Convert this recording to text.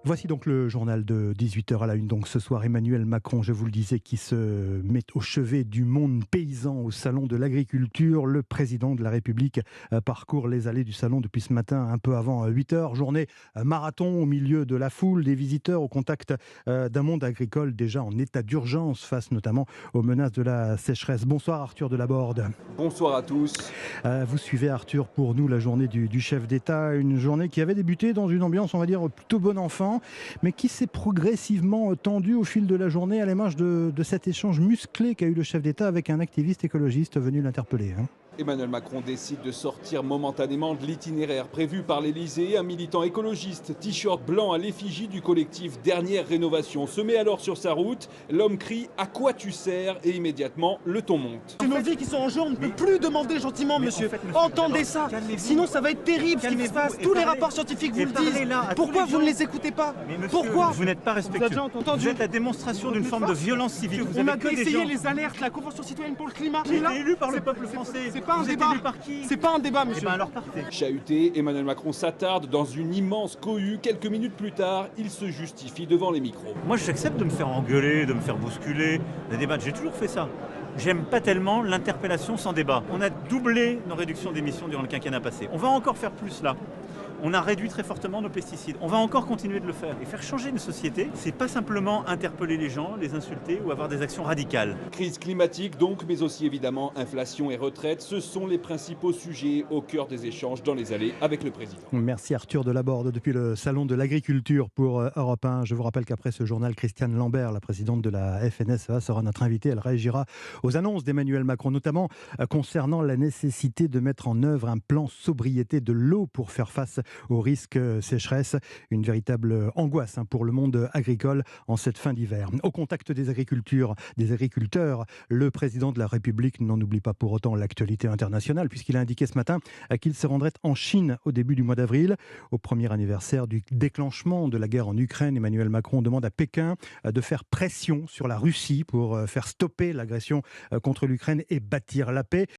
Voici donc le journal de 18 h à la une. Donc ce soir, Emmanuel Macron, je vous le disais, qui se met au chevet du monde paysan au salon de l'agriculture. Le président de la République parcourt les allées du salon depuis ce matin, un peu avant 8 h. Journée marathon au milieu de la foule, des visiteurs au contact d'un monde agricole déjà en état d'urgence face notamment aux menaces de la sécheresse. Bonsoir Arthur Delaborde. Bonsoir à tous. Vous suivez Arthur pour nous la journée du chef d'État, une journée qui avait débuté dans une ambiance on va dire plutôt bon enfant, mais qui s'est progressivement tendue au fil de la journée à l'image de cet échange musclé qu'a eu le chef d'État avec un activiste écologiste venu l'interpeller. Emmanuel Macron décide de sortir momentanément de l'itinéraire prévu par l'Élysée. Un militant écologiste, t-shirt blanc à l'effigie du collectif Dernière Rénovation, se met alors sur sa route. L'homme crie « À quoi tu sers ?» et immédiatement, le ton monte. C'est nos vies qui sont en jeu, on ne peut plus demander gentiment, monsieur. Entendez ça, sinon ça va être terrible ce qui se passe. Tous les rapports scientifiques vous le disent. Pourquoi vous ne les écoutez pas? Pourquoi? Vous n'êtes pas respectueux. Vous êtes la démonstration d'une forme de violence civique. On a essayé les alertes, la Convention citoyenne pour le climat. J'ai été élu par le peuple français. C'est pas un Vous êtes débat. élu par qui? C'est pas un débat, monsieur. Eh ben alors partez. Chahuté, Emmanuel Macron s'attarde dans une immense cohue. Quelques minutes plus tard, il se justifie devant les micros. Moi j'accepte de me faire engueuler, de me faire bousculer, de débattre. J'ai toujours fait ça. J'aime pas tellement l'interpellation sans débat. On a doublé nos réductions d'émissions durant le quinquennat passé. On va encore faire plus là. On a réduit très fortement nos pesticides. On va encore continuer de le faire. Et faire changer une société, c'est pas simplement interpeller les gens, les insulter ou avoir des actions radicales. Crise climatique donc, mais aussi évidemment inflation et retraite. Ce sont les principaux sujets au cœur des échanges dans les allées avec le président. Merci Arthur Delaborde depuis le salon de l'agriculture pour Europe 1. Je vous rappelle qu'après ce journal, Christiane Lambert, la présidente de la FNSEA, sera notre invitée. Elle réagira aux annonces d'Emmanuel Macron, notamment concernant la nécessité de mettre en œuvre un plan sobriété de l'eau pour faire face au risque sécheresse. Une véritable angoisse pour le monde agricole en cette fin d'hiver. Au contact des agriculteurs, le président de la République n'en oublie pas pour autant l'actualité internationale, puisqu'il a indiqué ce matin qu'il se rendrait en Chine au début du mois d'avril. Au premier anniversaire du déclenchement de la guerre en Ukraine, Emmanuel Macron demande à Pékin de faire pression sur la Russie pour faire stopper l'agression contre l'Ukraine et bâtir la paix.